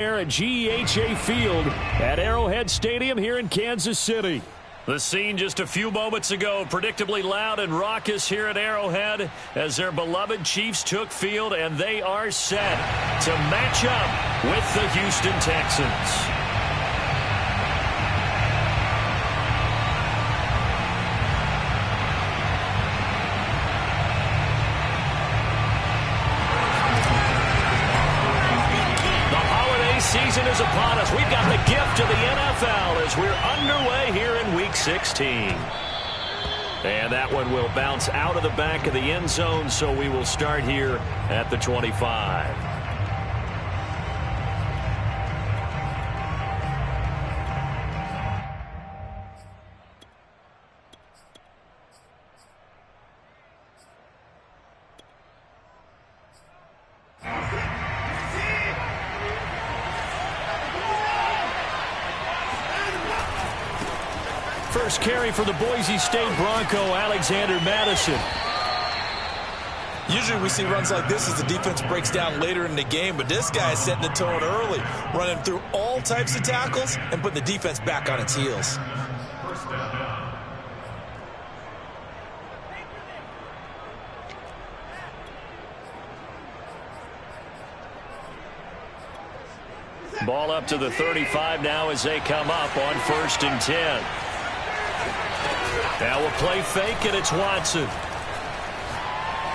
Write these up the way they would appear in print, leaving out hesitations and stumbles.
At GEHA Field at Arrowhead Stadium here in Kansas City. The scene just a few moments ago, predictably loud and raucous here at Arrowhead as their beloved Chiefs took field, and they are set to match up with the Houston Texans. Season is upon us. We've got the gift of the NFL as we're underway here in Week 16. And that one will bounce out of the back of the end zone, so we will start here at the 25. First carry for the Boise State Bronco, Alexander Madison. Usually we see runs like this as the defense breaks down later in the game, but this guy is setting the tone early, running through all types of tackles and putting the defense back on its heels. Ball up to the 35 now as they come up on 1st and 10. Now we'll play fake, and it's Watson.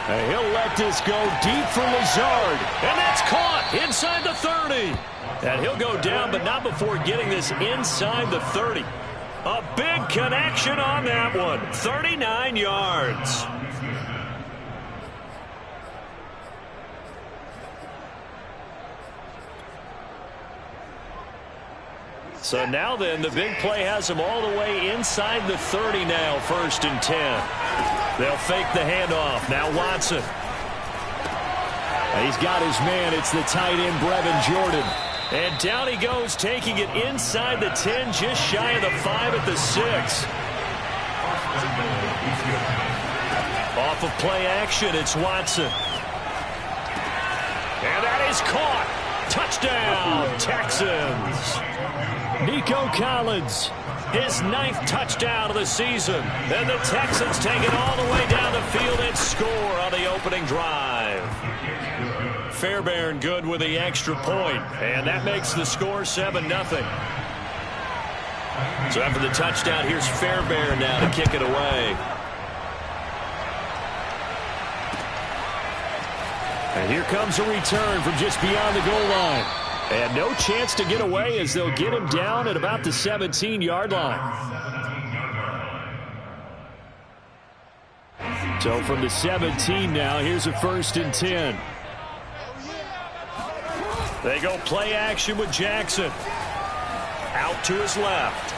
And he'll let this go deep for Lazard. And that's caught inside the 30. And he'll go down, but not before getting this inside the 30. A big connection on that one. 39 yards. So now then, the big play has him all the way inside the 30 now, 1st and 10. They'll fake the handoff. Now Watson. He's got his man. It's the tight end, Brevin Jordan. And down he goes, taking it inside the 10, just shy of the 5 at the 6. Off of play action, it's Watson. And that is caught. Touchdown, Texans. Nico Collins, his 9th touchdown of the season. And the Texans take it all the way down the field and score on the opening drive. Fairbairn good with the extra point, and that makes the score 7-0. So after the touchdown, here's Fairbairn now to kick it away. And here comes a return from just beyond the goal line. And no chance to get away as they'll get him down at about the 17-yard line. So from the 17 now, here's a 1st and 10. They go play action with Jackson. Out to his left.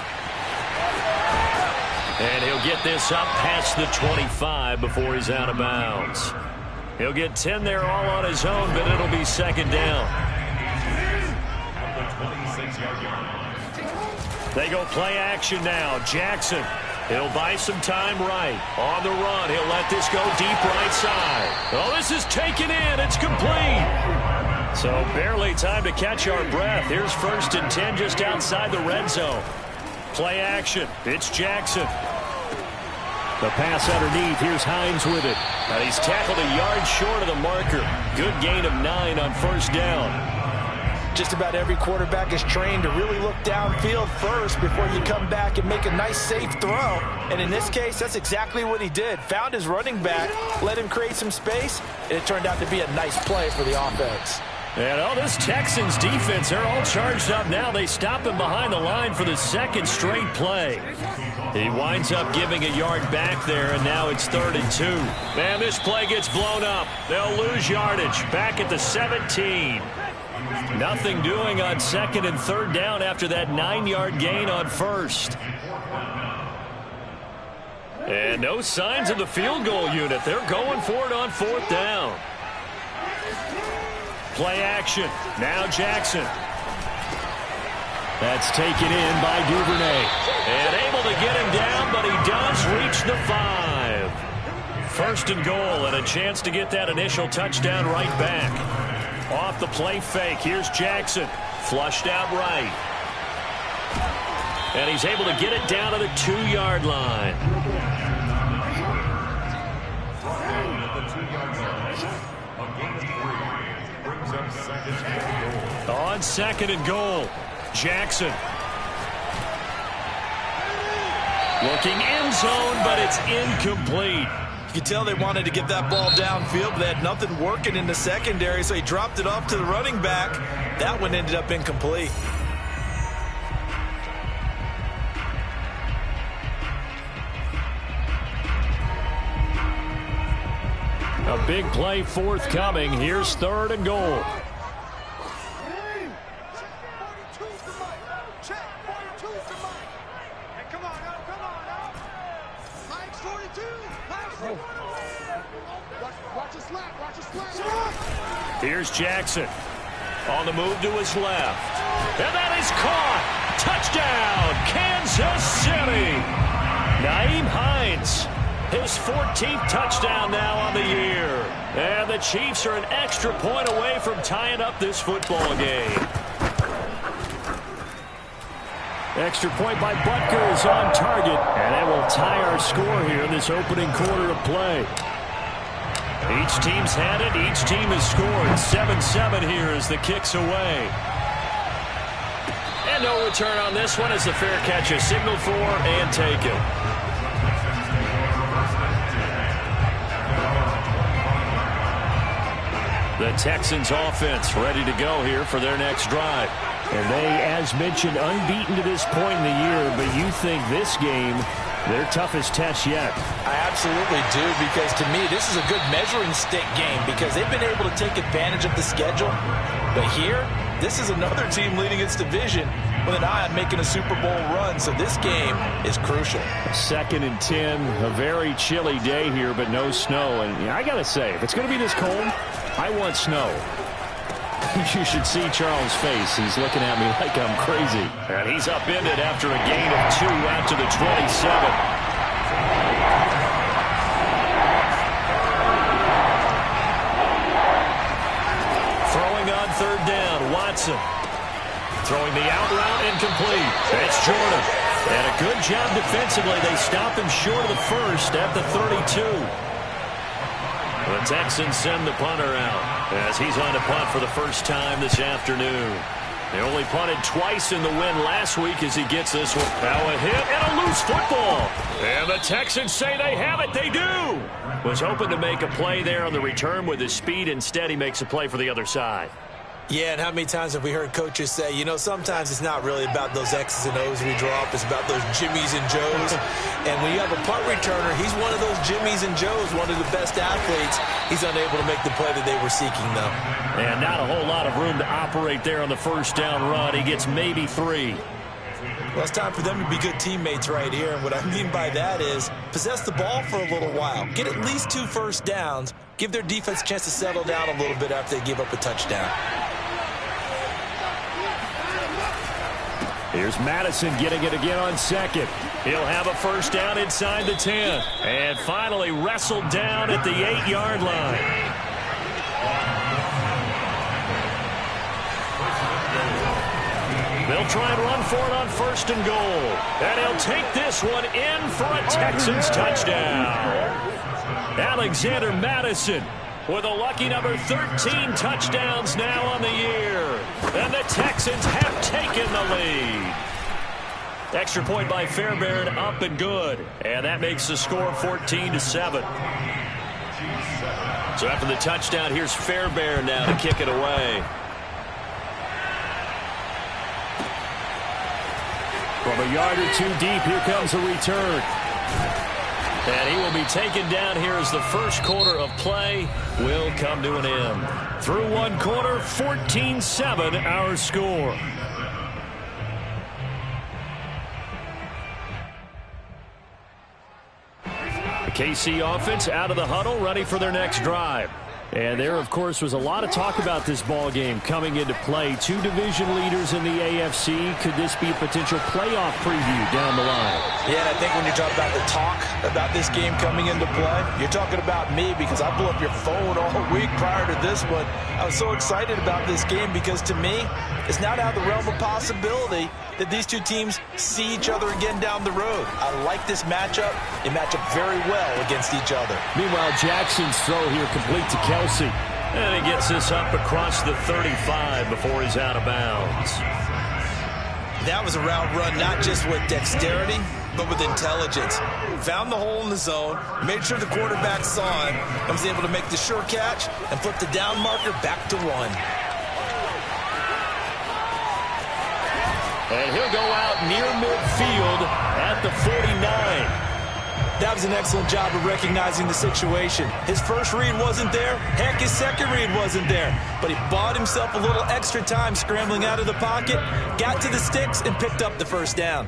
And he'll get this up past the 25 before he's out of bounds. He'll get 10 there all on his own, but it'll be 2nd down. They go play action now. Jackson. He'll buy some time right. On the run, he'll let this go deep right side. Oh, this is taken in. It's complete. So barely time to catch our breath. Here's 1st and 10 just outside the red zone. Play action. It's Jackson. The pass underneath. Here's Hines with it. And he's tackled a yard short of the marker. Good gain of 9 on 1st down. Just about every quarterback is trained to really look downfield first before you come back and make a nice, safe throw. And in this case, that's exactly what he did. Found his running back, let him create some space, and it turned out to be a nice play for the offense. And all this Texans defense, they're all charged up now. They stop him behind the line for the 2nd straight play. He winds up giving a yard back there, and now it's 3rd and 2. And this play gets blown up. They'll lose yardage back at the 17. Nothing doing on 2nd and 3rd down after that 9-yard gain on 1st. And no signs of the field goal unit. They're going for it on 4th down. Play action. Now Jackson. That's taken in by Duvernay. And able to get him down, but he does reach the 5. 1st and goal, and a chance to get that initial touchdown right back. Off the play fake, here's Jackson. Flushed out right. And he's able to get it down to the 2-yard line. On 2nd and goal, Jackson. Looking end zone, but it's incomplete. You could tell they wanted to get that ball downfield, but they had nothing working in the secondary, so he dropped it off to the running back. That one ended up incomplete. A big play forthcoming. Here's 3rd and goal. Here's Jackson. On the move to his left. And that is caught. Touchdown, Kansas City. Nyheim Hines, his 14th touchdown now on the year. And the Chiefs are an extra point away from tying up this football game. Extra point by Butker is on target. And that will tie our score here in this opening quarter of play. Each team's had it. Each team has scored. 7-7 here as the kick's away. And no return on this one as the fair catch is signaled for and taken. The Texans offense ready to go here for their next drive. And they, as mentioned, unbeaten to this point in the year, but you think this game their toughest test yet. I absolutely do, because to me, this is a good measuring stick game because they've been able to take advantage of the schedule. But here, this is another team leading its division with an eye on making a Super Bowl run, so this game is crucial. 2nd and 10, a very chilly day here, but no snow. And I got to say, if it's going to be this cold, I want snow. You should see Charles' face. He's looking at me like I'm crazy. And he's upended after a gain of 2 out to the 27. Throwing on 3rd down, Watson. Throwing the out route incomplete. That's Jordan. And a good job defensively. They stop him short of the first at the 32. The Texans send the punter out as he's on to punt for the first time this afternoon. They only punted twice in the win last week as he gets this one. Now a hit and a loose football. And the Texans say they have it. They do. Was hoping to make a play there on the return with his speed. Instead, he makes a play for the other side. Yeah, and how many times have we heard coaches say, you know, sometimes it's not really about those X's and O's we drop. It's about those Jimmies and Joes. And when you have a punt returner, he's one of those Jimmies and Joes, one of the best athletes. He's unable to make the play that they were seeking, though. And not a whole lot of room to operate there on the first down run. He gets maybe 3. Well, it's time for them to be good teammates right here. And what I mean by that is possess the ball for a little while. Get at least 2 first downs. Give their defense a chance to settle down a little bit after they give up a touchdown. Here's Madison getting it again on 2nd. He'll have a first down inside the 10. And finally wrestled down at the 8-yard line. They'll try and run for it on 1st and goal. And he'll take this one in for a Texans touchdown. Alexander Madison with a lucky number 13 touchdowns now on the year. And the Texans have taken the lead. Extra point by Fairbairn, up and good. And that makes the score 14-7. So after the touchdown, here's Fairbairn now to kick it away. From a yard or 2 deep, here comes a return. And he will be taken down here as the first quarter of play will come to an end. Through 1 quarter, 14-7 our score. The KC offense out of the huddle, ready for their next drive. And there, of course, was a lot of talk about this ball game coming into play. Two division leaders in the AFC. Could this be a potential playoff preview down the line? Yeah, and I think when you talk about the talk about this game coming into play, you're talking about me because I blew up your phone all week prior to this one. I was so excited about this game because, to me, it's not out of the realm of possibility that these two teams see each other again down the road. I like this matchup. They match up very well against each other. Meanwhile, Jackson's throw here complete to Kelsey. And he gets this up across the 35 before he's out of bounds. That was a route run not just with dexterity, but with intelligence. Found the hole in the zone, made sure the quarterback saw him, and was able to make the sure catch and flip the down marker back to 1. And he'll go out near midfield at the 49. That was an excellent job of recognizing the situation. His first read wasn't there. Heck, his second read wasn't there. But he bought himself a little extra time scrambling out of the pocket, got to the sticks, and picked up the first down.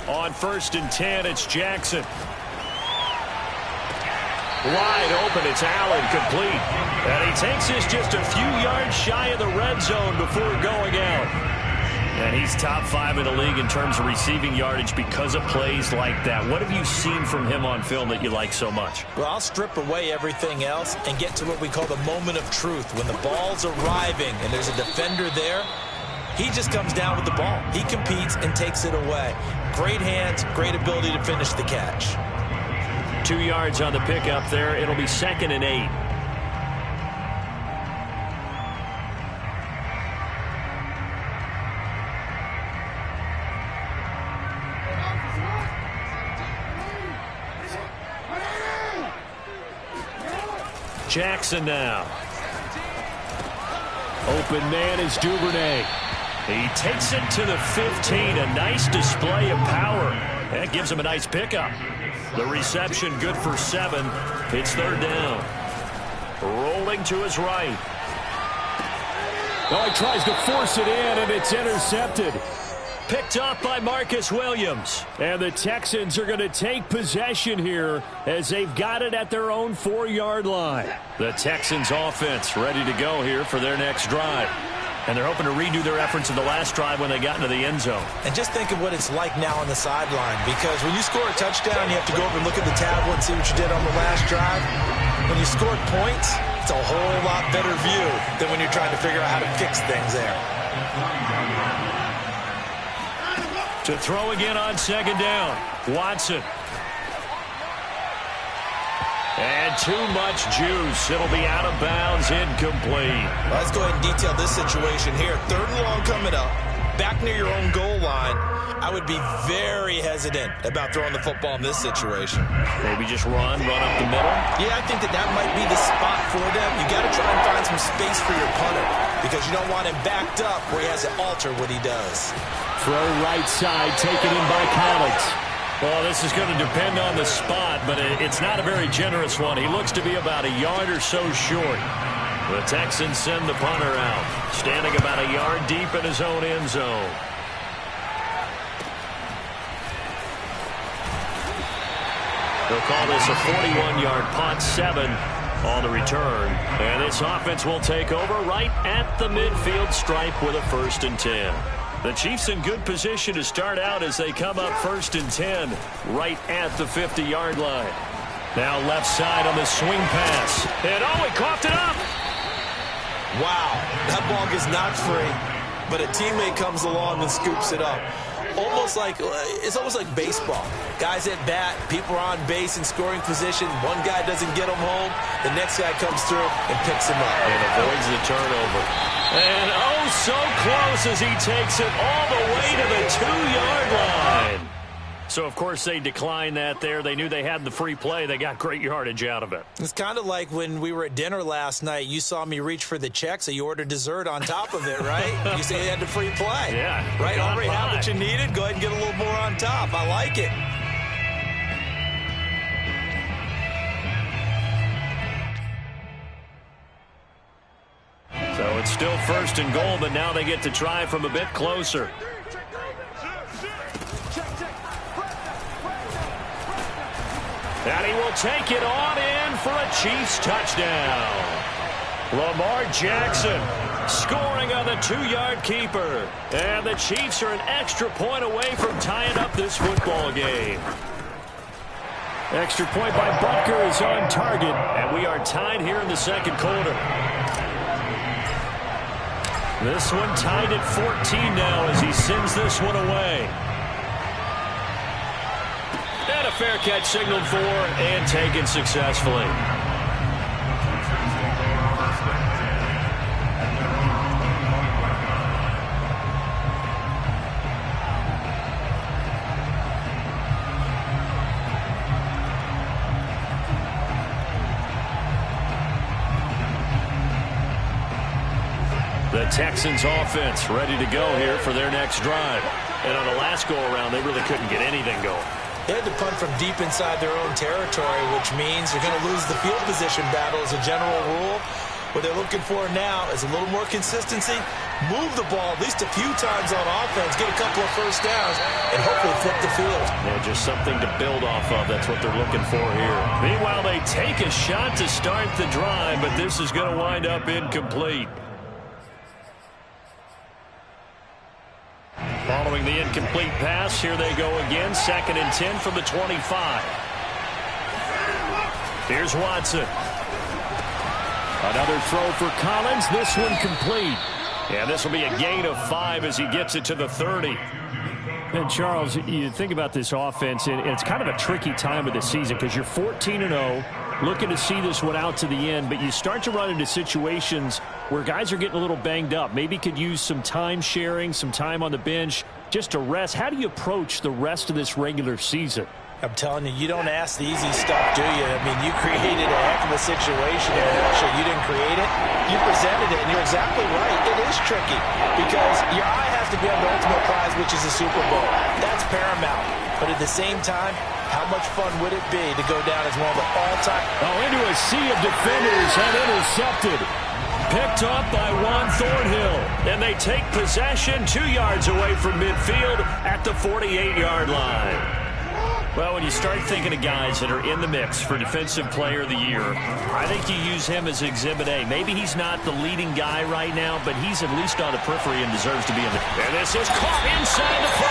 On 1st and 10, it's Jackson. Wide open, it's Allen, complete. And he takes this just a few yards shy of the red zone before going out. And he's top 5 in the league in terms of receiving yardage because of plays like that. What have you seen from him on film that you like so much? Well, I'll strip away everything else and get to what we call the moment of truth. When the ball's arriving and there's a defender there, he just comes down with the ball. He competes and takes it away. Great hands, great ability to finish the catch. 2 yards on the pickup there. It'll be 2nd and 8. Jackson now. Open man is Duvernay. He takes it to the 15. A nice display of power. That gives him a nice pickup. The reception good for 7. It's 3rd down. Rolling to his right. Oh, he tries to force it in, and it's intercepted. Picked off by Marcus Williams. And the Texans are going to take possession here as they've got it at their own 4-yard line. The Texans offense ready to go here for their next drive. And they're hoping to redo their efforts in the last drive when they got into the end zone. And just think of what it's like now on the sideline, because when you score a touchdown, you have to go over and look at the tablet and see what you did on the last drive. When you scored points, it's a whole lot better view than when you're trying to figure out how to fix things there. To throw again on 2nd down. Watson. And too much juice. It'll be out of bounds, incomplete. Well, let's go ahead and detail this situation here. 3rd and long coming up. Back near your own goal line. I would be very hesitant about throwing the football in this situation. Maybe just run up the middle? Yeah, I think that might be the spot for them. You got to try and find some space for your punter because you don't want him backed up where he has to alter what he does. Throw right side, taken in by Collins. Well, this is going to depend on the spot, but it's not a very generous one. He looks to be about a yard or so short. The Texans send the punter out, standing about a yard deep in his own end zone. They'll call this a 41-yard punt, 7 on the return. And this offense will take over right at the midfield stripe with a 1st and 10. The Chiefs in good position to start out as they come up 1st and 10 right at the 50-yard line. Now left side on the swing pass. And he coughed it up. Wow, that ball gets knocked free, but a teammate comes along and scoops it up. It's almost like baseball. Guys at bat, people are on base in scoring position. One guy doesn't get him home. The next guy comes through and picks him up. And avoids the turnover. And so close as he takes it all the way to the 2-yard line. So, of course, they declined that there. They knew they had the free play. They got great yardage out of it. It's kind of like when we were at dinner last night. You saw me reach for the check, so you ordered dessert on top of it, right? You say you had the free play. Yeah. Right? Already had what you needed. Go ahead and get a little more on top. I like it. So it's still 1st and goal, but now they get to try from a bit closer. And he will take it on in for a Chiefs touchdown. Lamar Jackson scoring on the 2-yard keeper. And the Chiefs are an extra point away from tying up this football game. Extra point by Butker is on target, and we are tied here in the second quarter. This one tied at 14 now as he sends this one away. And a fair catch signaled for and taken successfully. The Texans offense ready to go here for their next drive. And on the last go-around, they really couldn't get anything going. They had to punt from deep inside their own territory, which means they're going to lose the field position battle as a general rule. What they're looking for now is a little more consistency, move the ball at least a few times on offense, get a couple of first downs, and hopefully flip the field. Yeah, just something to build off of. That's what they're looking for here. Meanwhile, they take a shot to start the drive, but this is going to wind up incomplete. Following the incomplete pass, here they go again. 2nd and 10 from the 25. Here's Watson. Another throw for Collins. This one complete. And this will be a gain of 5 as he gets it to the 30. And Charles, you think about this offense, and it's kind of a tricky time of the season because you're 14-0, looking to see this one out to the end, but you start to run into situations where guys are getting a little banged up. Maybe could use some time sharing, some time on the bench just to rest. How do you approach the rest of this regular season? I'm telling you, you don't ask the easy stuff, do you? I mean, you created a heck of a situation here. Actually, you didn't create it. You presented it, and you're exactly right. It is tricky because your eye has to be on the ultimate prize, which is the Super Bowl. That's paramount. But at the same time, how much fun would it be to go down as one of the all-time... Oh, into a sea of defenders and intercepted. Picked up by Juan Thornhill. And they take possession 2 yards away from midfield at the 48-yard line. Well, when you start thinking of guys that are in the mix for Defensive Player of the Year, I think you use him as Exhibit A. Maybe he's not the leading guy right now, but he's at least on the periphery and deserves to be in the... And this is caught inside the 5.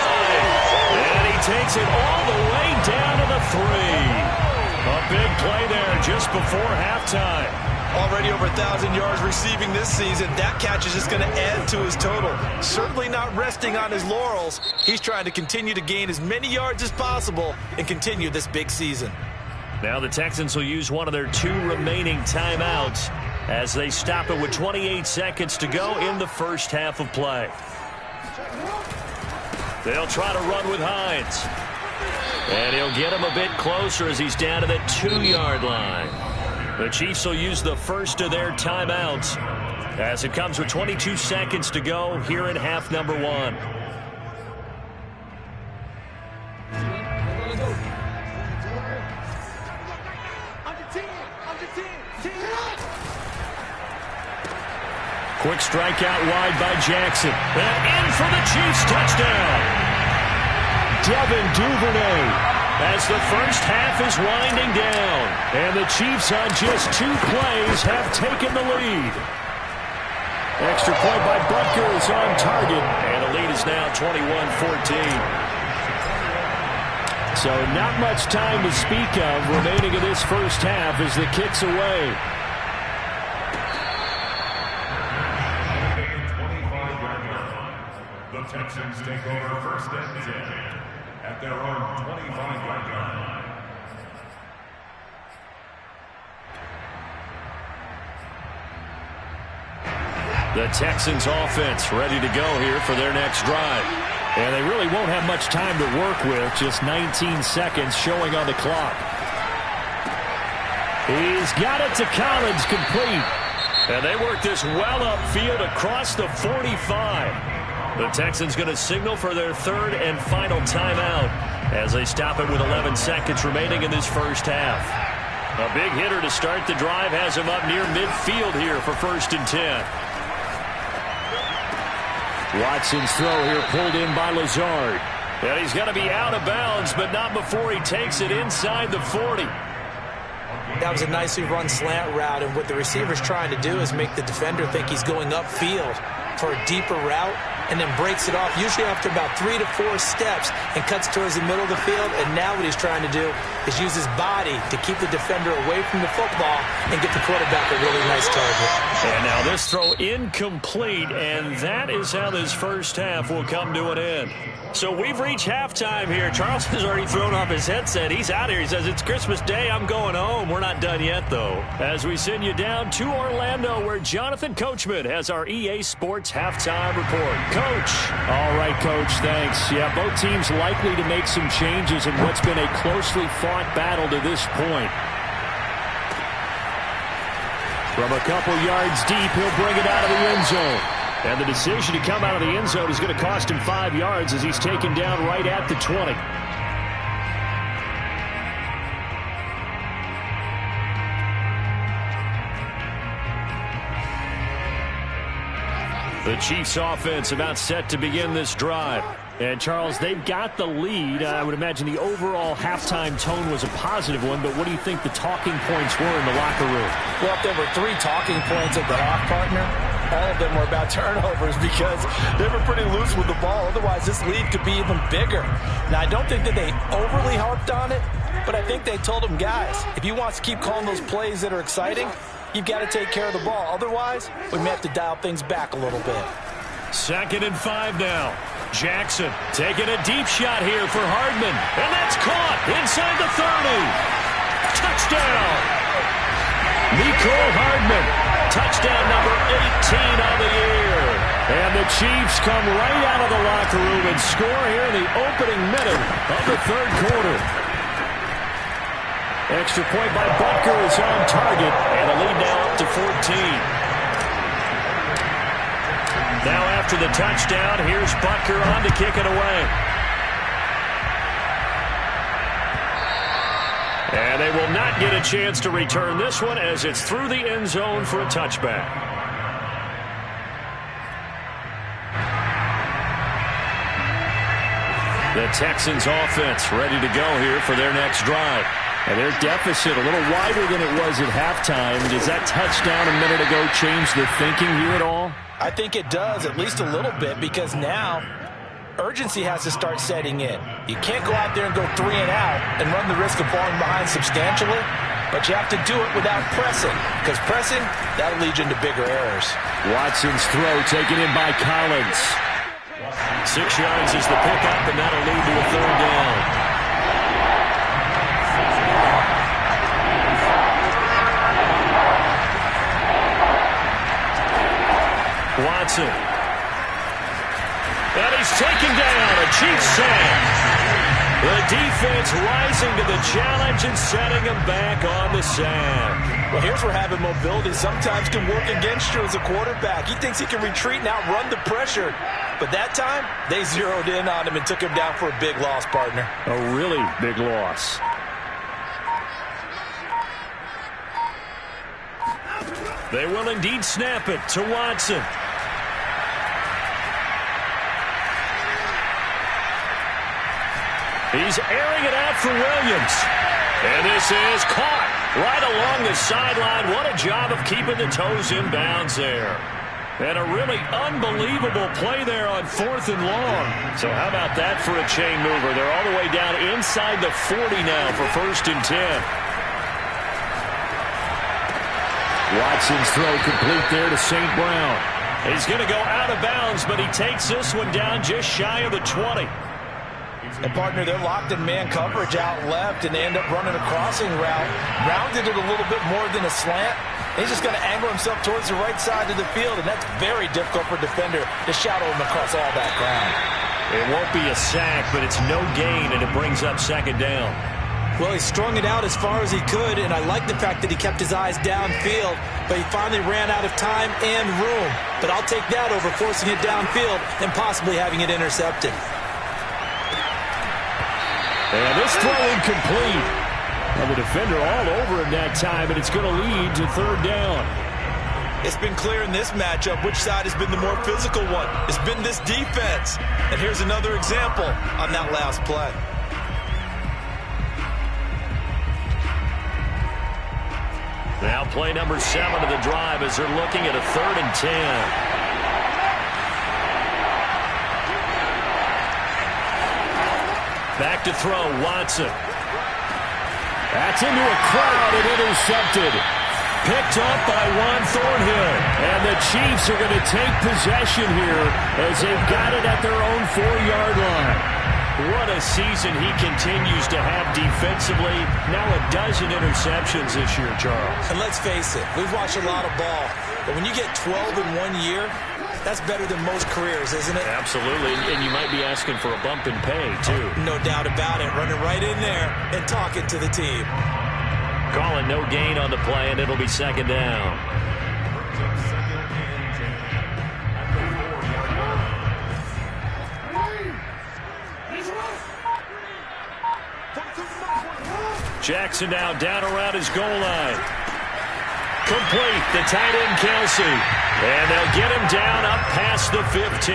And he takes it all the way down to the 3. A big play there just before halftime. Already over 1,000 yards receiving this season. That catch is just going to add to his total. Certainly not resting on his laurels. He's trying to continue to gain as many yards as possible and continue this big season. Now the Texans will use one of their 2 remaining timeouts as they stop it with 28 seconds to go in the first half of play. They'll try to run with Hines. And he'll get him a bit closer as he's down to the 2-yard line. The Chiefs will use the first of their timeouts as it comes with 22 seconds to go here in half number 1. Quick strikeout wide by Jackson. And in for the Chiefs touchdown. Devin Duvernay. As the first half is winding down. And the Chiefs on just 2 plays have taken the lead. Extra point by Butker is on target. And the lead is now 21-14. So not much time to speak of remaining in this first half as the kick's away. The Texans take over 1st and 10 at their own 25-yard line. The Texans offense ready to go here for their next drive. And they really won't have much time to work with, just 19 seconds showing on the clock. He's got it to Collins, complete. And they work this well upfield across the 45. The Texans going to signal for their 3rd and final timeout as they stop it with 11 seconds remaining in this first half. A big hitter to start the drive has him up near midfield here for 1st and 10. Watson's throw here pulled in by Lazard. And he's going to be out of bounds, but not before he takes it inside the 40. That was a nicely run slant route, and what the receiver's trying to do is make the defender think he's going upfield for a deeper route, and then breaks it off, usually after about 3 to 4 steps, and cuts towards the middle of the field. And now what he's trying to do is use his body to keep the defender away from the football and get the quarterback a really nice target. And now this throw incomplete, and that is how this first half will come to an end. So we've reached halftime here. Charles has already thrown off his headset. He's out here. He says, it's Christmas Day. I'm going home. We're not done yet, though. As we send you down to Orlando, where Jonathan Coachman has our EA Sports halftime report. Coach. All right, Coach. Thanks. Yeah, both teams likely to make some changes in what's been a closely fought battle to this point. From a couple yards deep, he'll bring it out of the end zone. And the decision to come out of the end zone is going to cost him 5 yards as he's taken down right at the 20. The Chiefs offense about set to begin this drive. And, Charles, they've got the lead. I would imagine the overall halftime tone was a positive one, but what do you think the talking points were in the locker room? Well, if there were 3 talking points at the half, partner, all of them were about turnovers because they were pretty loose with the ball. Otherwise, this lead could be even bigger. Now, I don't think that they overly harped on it, but I think they told them, guys, if you want to keep calling those plays that are exciting, you've got to take care of the ball. Otherwise, we may have to dial things back a little bit. 2nd and 5 now. Jackson taking a deep shot here for Hardman. And that's caught inside the 30. Touchdown. Mecole Hardman. Touchdown number 18 on the year. And the Chiefs come right out of the locker room and score here in the opening minute of the 3rd quarter. Extra point by Butker is on target. And the lead now up to 14. Now after the touchdown, here's Butker on to kick it away. And they will not get a chance to return this one as it's through the end zone for a touchback. The Texans offense ready to go here for their next drive. And their deficit a little wider than it was at halftime. Does that touchdown a minute ago change the thinking here at all? I think it does, at least a little bit, because now urgency has to start setting in. You can't go out there and go 3 and out and run the risk of falling behind substantially, but you have to do it without pressing, because pressing, that'll lead you into bigger errors. Watson's throw taken in by Collins. 6 yards is the pickup, and that'll lead to a 3rd down. Watson. And he's taken down. A Chiefs sack. The defense rising to the challenge and setting him back on the sack. Well, here's where having mobility sometimes can work against you as a quarterback. He thinks he can retreat and outrun the pressure. But that time, they zeroed in on him and took him down for a big loss, partner. A really big loss. They will indeed snap it to Watson. He's airing it out for Williams. And this is caught right along the sideline. What a job of keeping the toes in bounds there. And a really unbelievable play there on 4th and long. So how about that for a chain mover? They're all the way down inside the 40 now for 1st and 10. Watson's throw complete there to St. Brown. He's going to go out of bounds, but he takes this one down just shy of the 20. And, partner, they're locked in man coverage out left, and they end up running a crossing route. Rounded it a little bit more than a slant. He's just going to angle himself towards the right side of the field, and that's very difficult for a defender to shadow him across all that ground. It won't be a sack, but it's no gain, and it brings up 2nd down. Well, he strung it out as far as he could, and I like the fact that he kept his eyes downfield, but he finally ran out of time and room. But I'll take that over forcing it downfield and possibly having it intercepted. And this throw incomplete. And the defender all over him that time, and it's going to lead to 3rd down. It's been clear in this matchup which side has been the more physical one. It's been this defense. And here's another example on that last play. Now play number 7 of the drive as they're looking at a 3rd and 10. Back to throw, Watson. That's into a crowd and intercepted. Picked up by Juan Thornhill. And the Chiefs are going to take possession here as they've got it at their own 4-yard line. What a season he continues to have defensively. Now a dozen interceptions this year, Charles. And let's face it, we've watched a lot of ball. But when you get 12 in 1 year, that's better than most careers, isn't it? Absolutely. And you might be asking for a bump in pay, too. No doubt about it. Running right in there and talking to the team. Calling no gain on the play, and it'll be 2nd down. Jackson now down around his goal line. Complete, the tight end Kelsey. And they'll get him down up past the 15.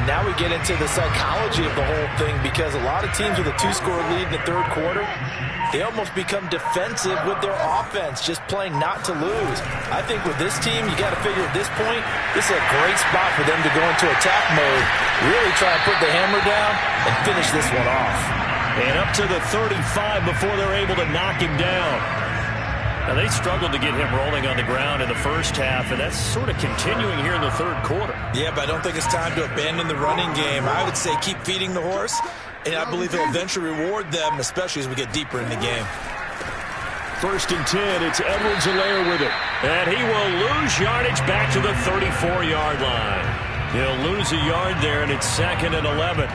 And now we get into the psychology of the whole thing, because a lot of teams with a 2-score lead in the 3rd quarter, they almost become defensive with their offense, just playing not to lose. I think with this team, you got to figure at this point, this is a great spot for them to go into attack mode, really try and put the hammer down and finish this one off. And up to the 35 before they're able to knock him down. Now, they struggled to get him rolling on the ground in the first half, and that's sort of continuing here in the 3rd quarter. Yeah, but I don't think it's time to abandon the running game. I would say keep feeding the horse, and I believe he'll eventually reward them, especially as we get deeper in the game. 1st and 10, it's Edwards-Helaire with it. And he will lose yardage back to the 34-yard line. He'll lose a yard there, and it's 2nd and 11.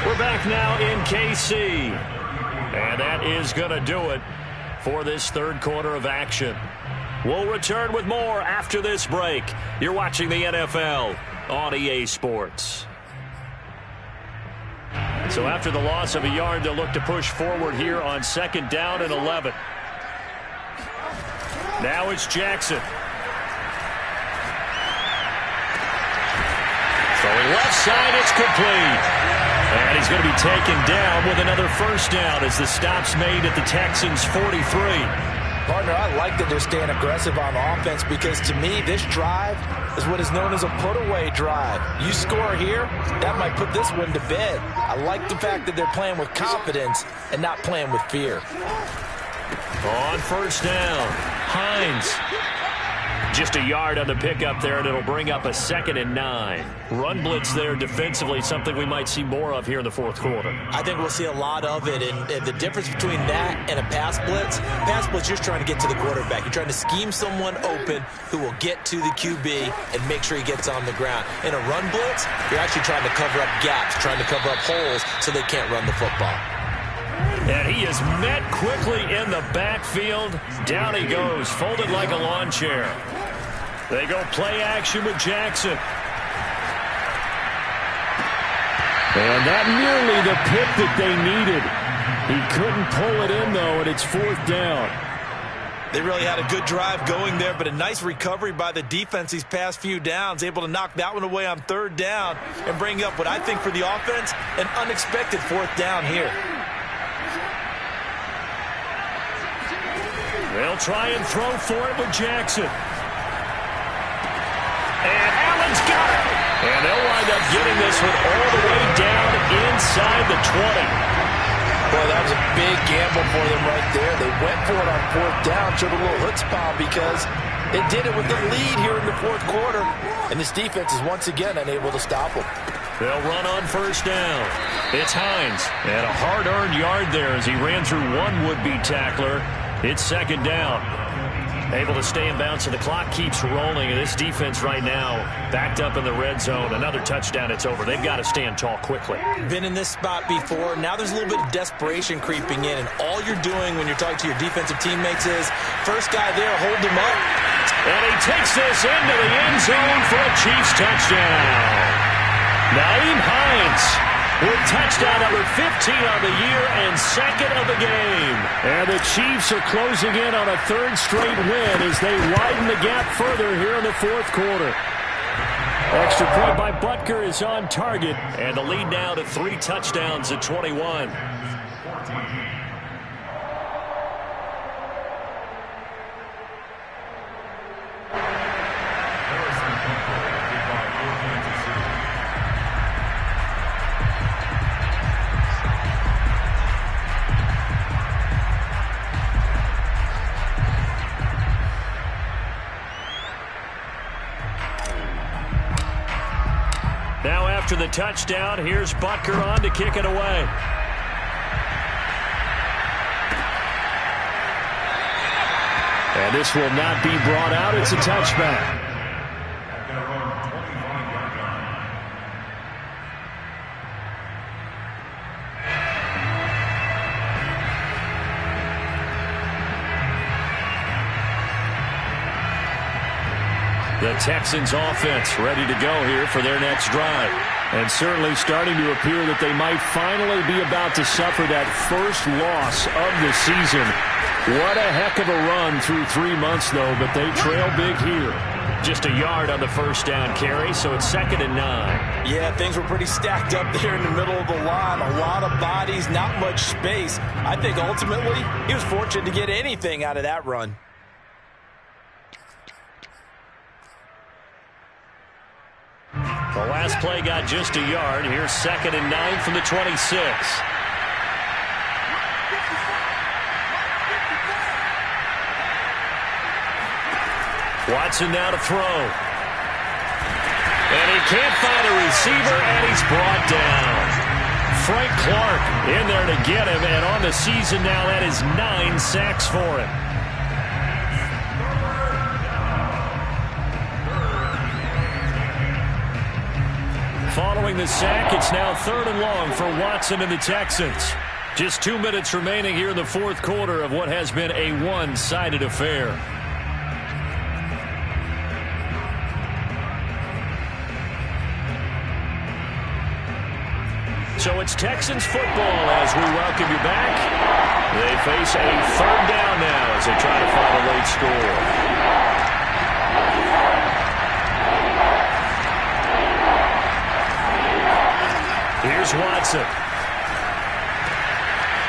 We're back now in KC. And that is going to do it for this 3rd quarter of action. We'll return with more after this break. You're watching the NFL on EA Sports. So after the loss of a yard, they'll look to push forward here on 2nd down and 11. Now it's Jackson. Throwing left side, it's complete. And he's going to be taken down with another 1st down as the stop's made at the Texans' 43. Partner, I like that they're staying aggressive on offense, because to me, this drive is what is known as a put-away drive. You score here, that might put this one to bed. I like the fact that they're playing with confidence and not playing with fear. On 1st down, Hines. Just a yard on the pickup there, and it'll bring up a 2nd and 9. Run blitz there defensively, something we might see more of here in the 4th quarter. I think we'll see a lot of it, and the difference between that and a pass blitz, you're just trying to get to the quarterback. You're trying to scheme someone open who will get to the QB and make sure he gets on the ground. In a run blitz, you're actually trying to cover up gaps, trying to cover up holes so they can't run the football. And he is met quickly in the backfield. Down he goes, folded like a lawn chair. They go play action with Jackson. And that nearly the pick that they needed. He couldn't pull it in, though, and it's 4th down. They really had a good drive going there, but a nice recovery by the defense these past few downs, able to knock that one away on 3rd down and bring up what I think for the offense, an unexpected 4th down here. They'll try and throw for it with Jackson. And Allen's got it. And they'll wind up getting this one all the way down inside the 20. Boy, that was a big gamble for them right there. They went for it on 4th down, showed a little chutzpah because they did it with the lead here in the 4th quarter. And this defense is once again unable to stop them. They'll run on 1st down. It's Hines. And a hard-earned yard there as he ran through one would-be tackler. It's 2nd down. Able to stay in bounds, so the clock keeps rolling. And this defense right now backed up in the red zone. Another touchdown, it's over. They've got to stand tall quickly. Been in this spot before. Now there's a little bit of desperation creeping in. And all you're doing when you're talking to your defensive teammates is, first guy there, hold him up. And he takes this into the end zone for a Chiefs touchdown. Nyheim Hines with touchdown number 15 on the year and 2nd of the game. And the Chiefs are closing in on a 3rd straight win as they widen the gap further here in the 4th quarter. Extra point by Butker is on target, and the lead now to 3 touchdowns at 21. after the touchdown. Here's Butker on to kick it away. And this will not be brought out. It's a touchback. The Texans offense ready to go here for their next drive. And certainly starting to appear that they might finally be about to suffer that first loss of the season. What a heck of a run through 3 months, though, but they trail big here. Just a yard on the first down carry, so it's 2nd and 9. Yeah, things were pretty stacked up there in the middle of the line. A lot of bodies, not much space. I think ultimately he was fortunate to get anything out of that run. The last play got just a yard. Here's 2nd and 9 from the 26. Watson now to throw. And he can't find a receiver, and he's brought down. Frank Clark in there to get him, and on the season now, that is 9 sacks for him. Following the sack, it's now 3rd and long for Watson and the Texans. Just 2 minutes remaining here in the 4th quarter of what has been a one-sided affair. So it's Texans football as we welcome you back. They face a 3rd down now as they try to find a late score. Here's Watson.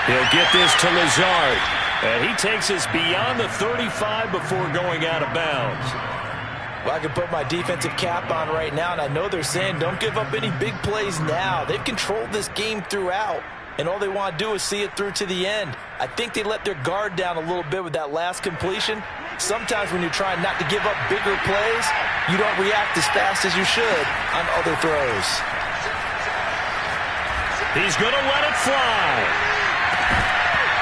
He'll get this to Lazard. And he takes us beyond the 35 before going out of bounds. Well, I can put my defensive cap on right now, and I know they're saying don't give up any big plays now. They've controlled this game throughout, and all they want to do is see it through to the end. I think they let their guard down a little bit with that last completion. Sometimes when you're trying not to give up bigger plays, you don't react as fast as you should on other throws. He's going to let it fly.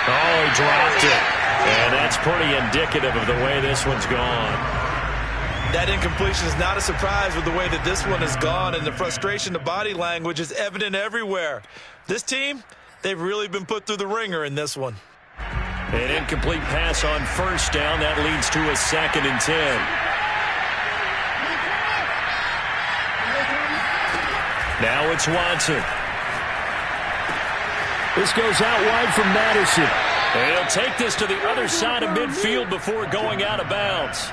Oh, he dropped it. And that's pretty indicative of the way this one's gone. That incompletion is not a surprise with the way that this one has gone, and the frustration, the body language is evident everywhere. This team, they've really been put through the ringer in this one. An incomplete pass on 1st down. That leads to a 2nd and 10. Now it's Watson. This goes out wide from Madison. And he'll take this to the other side of midfield before going out of bounds.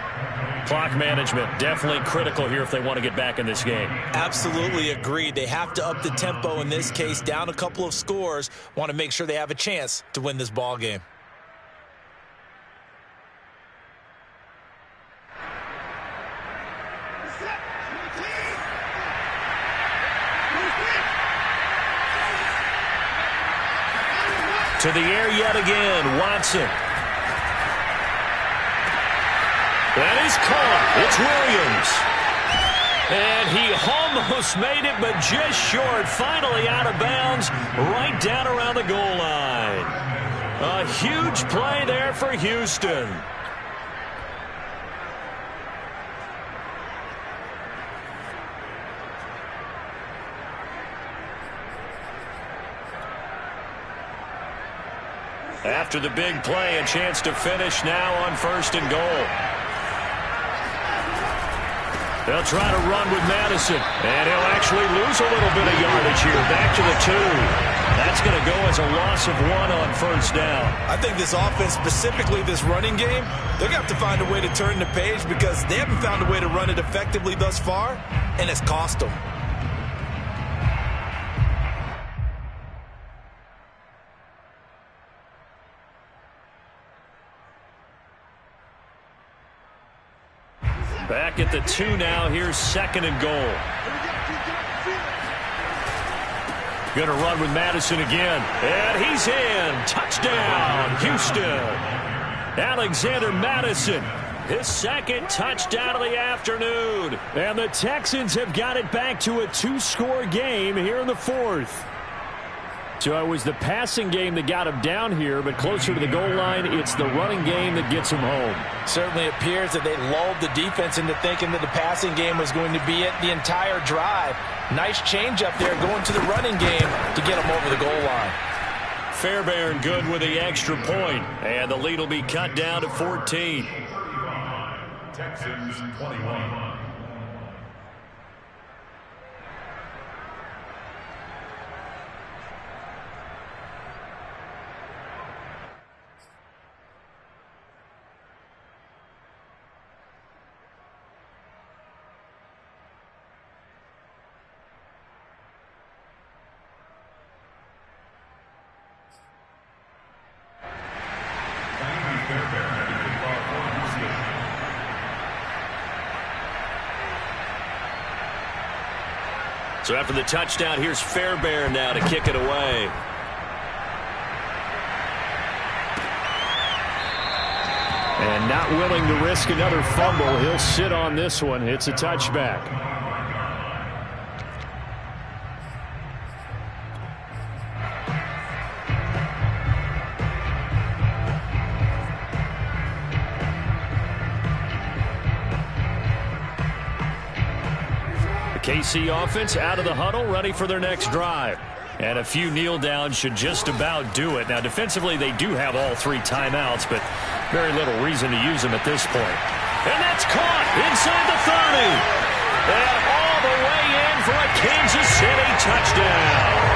Clock management definitely critical here if they want to get back in this game. Absolutely agreed. They have to up the tempo in this case, down a couple of scores. Want to make sure they have a chance to win this ball game. To the air yet again, Watson. That is caught. It's Williams. And he almost made it, but just short. Finally out of bounds, right down around the goal line. A huge play there for Houston. After the big play, a chance to finish now on 1st and goal. They'll try to run with Madison, and he'll actually lose a little bit of yardage here. Back to the 2. That's going to go as a loss of 1 on 1st down. I think this offense, specifically this running game, they're going to have to find a way to turn the page because they haven't found a way to run it effectively thus far, and it's cost them. Back at the 2 now. Here's 2nd and goal. Going to run with Madison again. And he's in. Touchdown, Houston. Alexander Madison his second touchdown of the afternoon. And the Texans have got it back to a 2-score game here in the fourth. So it was the passing game that got him down here, but closer to the goal line, it's the running game that gets him home. Certainly appears that they lulled the defense into thinking that the passing game was going to be it the entire drive. Nice change up there going to the running game to get him over the goal line. Fairbairn good with the extra point, and the lead will be cut down to 14. Texans 21. So after the touchdown, here's Fairbairn now to kick it away. And not willing to risk another fumble, he'll sit on this one. It's a touchback. KC offense out of the huddle, ready for their next drive. And a few kneel downs should just about do it. Now, defensively, they do have all 3 timeouts, but very little reason to use them at this point. And that's caught inside the 30. And all the way in for a Kansas City touchdown.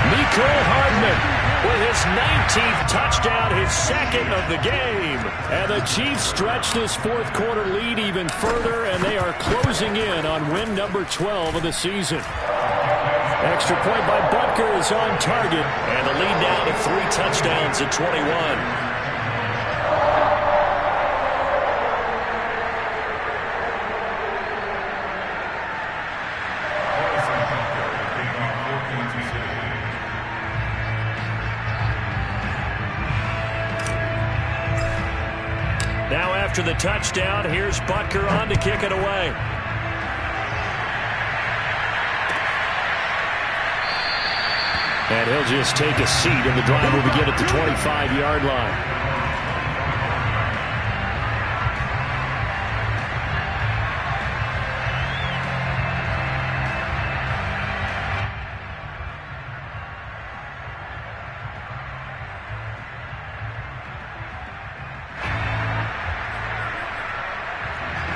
Mecole Hardman with his 19th touchdown, his second of the game. And the Chiefs stretch this fourth quarter lead even further, and they are closing in on win number 12 of the season. Extra point by Butker is on target, and the lead now to 3 touchdowns at 21. Now after the touchdown, here's Butker on to kick it away. And he'll just take a seat, and the drive will begin at the 25-yard line.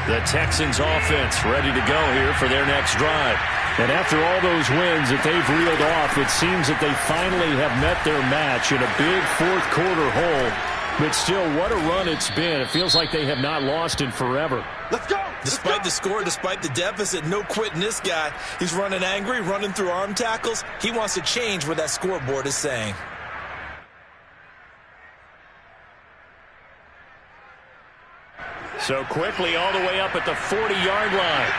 The Texans offense ready to go here for their next drive. And after all those wins that they've reeled off, it seems that they finally have met their match in a big fourth quarter hole. But still, what a run it's been. It feels like they have not lost in forever. Let's go! Despite the score, despite the deficit, no quitting this guy. He's running angry, running through arm tackles. He wants to change what that scoreboard is saying. So quickly all the way up at the 40-yard line.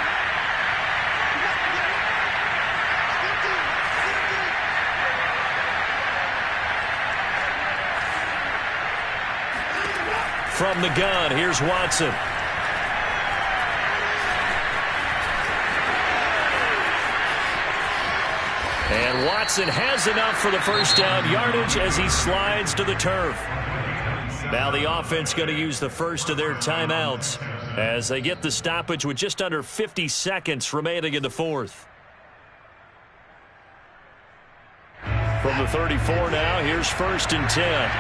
From the gun, here's Watson. And Watson has enough for the first down yardage as he slides to the turf. Now the offense going to use the first of their timeouts as they get the stoppage with just under 50 seconds remaining in the fourth. From the 34 now, here's 1st and 10.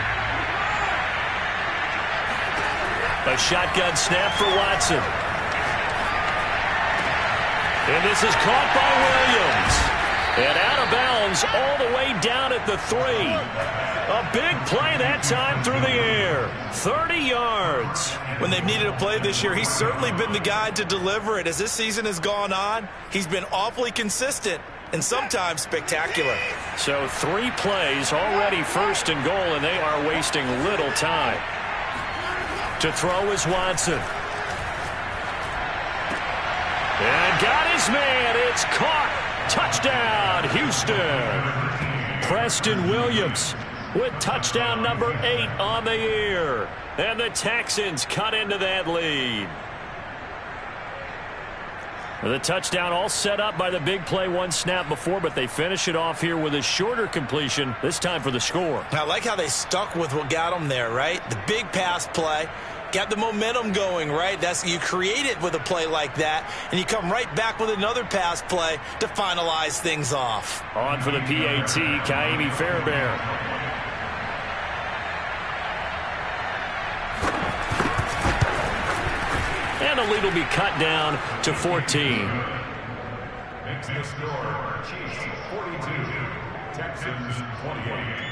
A shotgun snap for Watson. And this is caught by Williams. And out of bounds all the way down at the 3. A big play that time through the air. 30 yards. When they've needed a play this year, he's certainly been the guy to deliver it. As this season has gone on, he's been awfully consistent and sometimes spectacular. So 3 plays already 1st and goal, and they are wasting little time. To throw is Watson. And got his man. It's caught. Touchdown, Houston. Preston Williams with touchdown number 8 on the year. And the Texans cut into that lead. The touchdown all set up by the big play one snap before, but they finish it off here with a shorter completion, this time for the score. I like how they stuck with what got them there, right? The big pass play, got the momentum going, right? You create it with a play like that, and you come right back with another pass play to finalize things off. On for the PAT, Kaimi Fairbairn. And the lead will be cut down to 14. Makes the score Chiefs 42, Texans 28.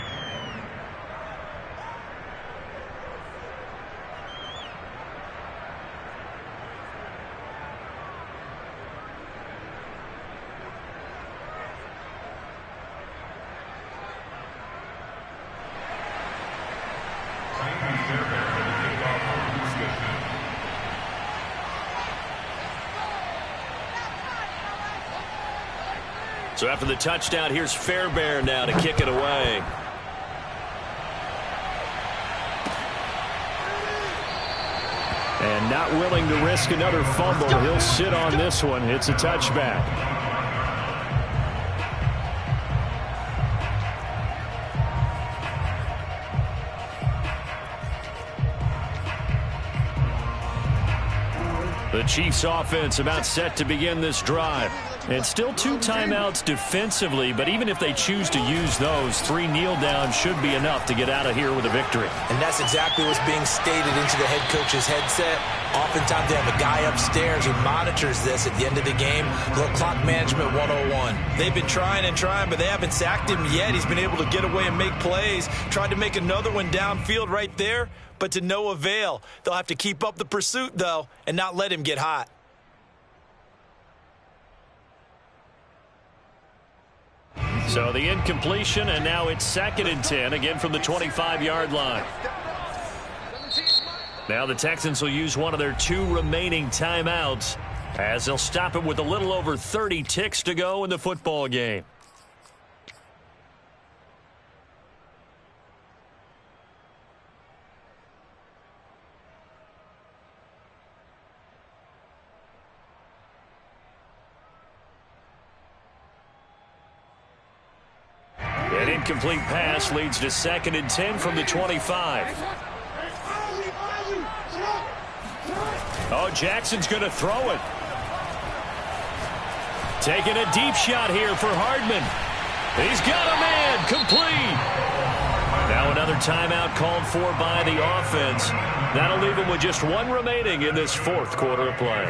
So after the touchdown, here's Fairbairn now to kick it away. And not willing to risk another fumble. He'll sit on this one. It's a touchback. The Chiefs offense about set to begin this drive. And still 2 timeouts defensively, but even if they choose to use those, 3 kneel downs should be enough to get out of here with a victory. And that's exactly what's being stated into the head coach's headset. Oftentimes they have a guy upstairs who monitors this at the end of the game. Little clock management 101. They've been trying and trying, but they haven't sacked him yet. He's been able to get away and make plays. Tried to make another one downfield right there, but to no avail. They'll have to keep up the pursuit, though, and not let him get hot. So the incompletion, and now it's 2nd and 10, again from the 25-yard line. Now the Texans will use one of their 2 remaining timeouts as they'll stop it with a little over 30 ticks to go in the football game. An incomplete pass leads to 2nd and 10 from the 25. Oh, Jackson's going to throw it. Taking a deep shot here for Hardman. He's got a man, complete. Now another timeout called for by the offense. That'll leave him with just 1 remaining in this 4th quarter of play.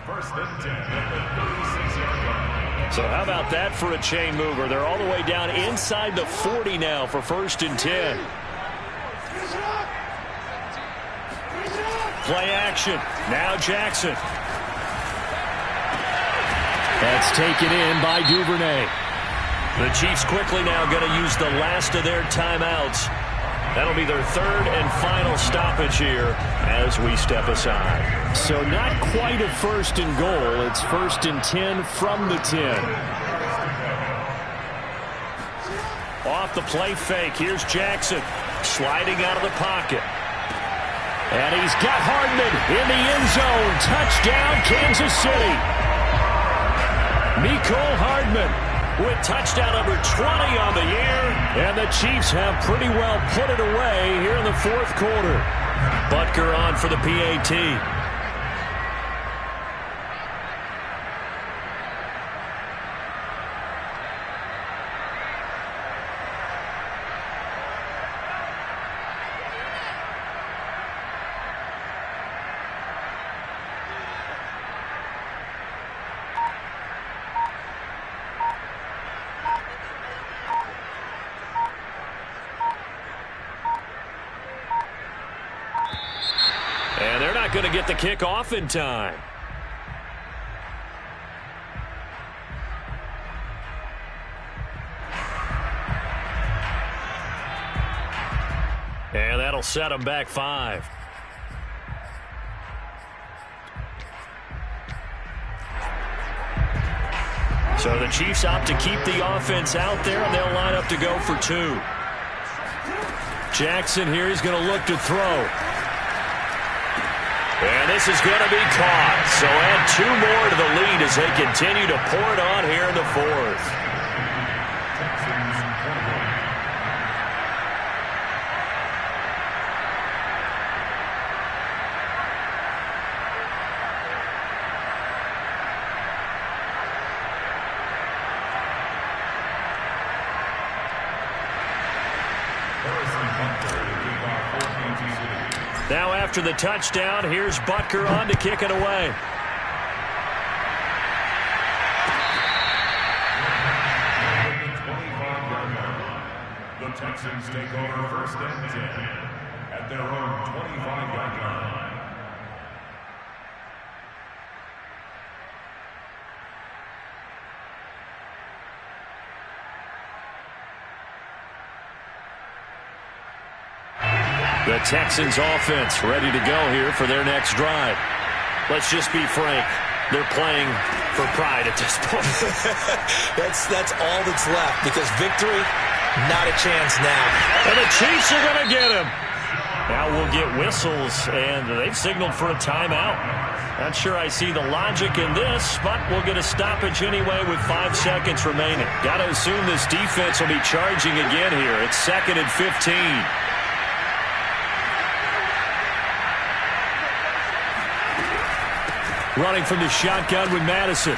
First and 10 at the 36-yard line. So how about that for a chain mover? They're all the way down inside the 40 now for 1st and 10. Play action. Now Jackson. That's taken in by Duvernay. The Chiefs quickly now going to use the last of their timeouts. That'll be their 3rd and final stoppage here as we step aside. So not quite a 1st and goal. It's 1st and 10 from the 10. Off the play fake. Here's Jackson sliding out of the pocket. And he's got Hardman in the end zone. Touchdown, Kansas City. Mecole Hardman with touchdown number 20 on the year. And the Chiefs have pretty well put it away here in the 4th quarter. Butker on for the PAT. And they're not going to get the kick off in time. And that'll set them back 5. So the Chiefs opt to keep the offense out there, and they'll line up to go for 2. Jackson here is going to look to throw. And this is going to be caught. So add 2 more to the lead as they continue to pour it on here in the 4th. Now after the touchdown, here's Butker on to kick it away. The Texans take over 1st and 10 at their own 25-yard line. The Texans offense ready to go here for their next drive. Let's just be frank. They're playing for pride at this point. That's all that's left, because victory, not a chance now. And the Chiefs are going to get him. Now we'll get whistles, and they've signaled for a timeout. Not sure I see the logic in this, but we'll get a stoppage anyway with 5 seconds remaining. Got to assume this defense will be charging again here. It's 2nd and 15. Running from the shotgun with Madison.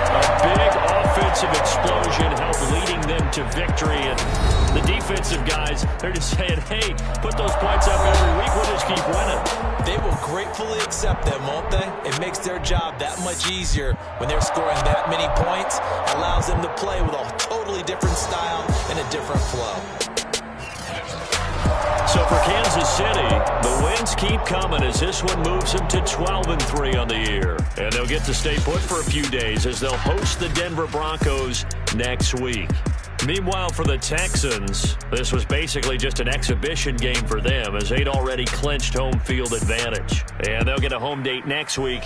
A big offensive explosion helped leading them to victory. And the defensive guys, they're just saying, hey, put those points up every week. We'll just keep winning. They will gratefully accept them, won't they? It makes their job that much easier when they're scoring that many points. Allows them to play with a totally different style and a different flow. So for Kansas City, the wins keep coming as this one moves them to 12-3 on the year. And they'll get to stay put for a few days as they'll host the Denver Broncos next week. Meanwhile, for the Texans, this was basically just an exhibition game for them as they'd already clinched home field advantage. And they'll get a home date next week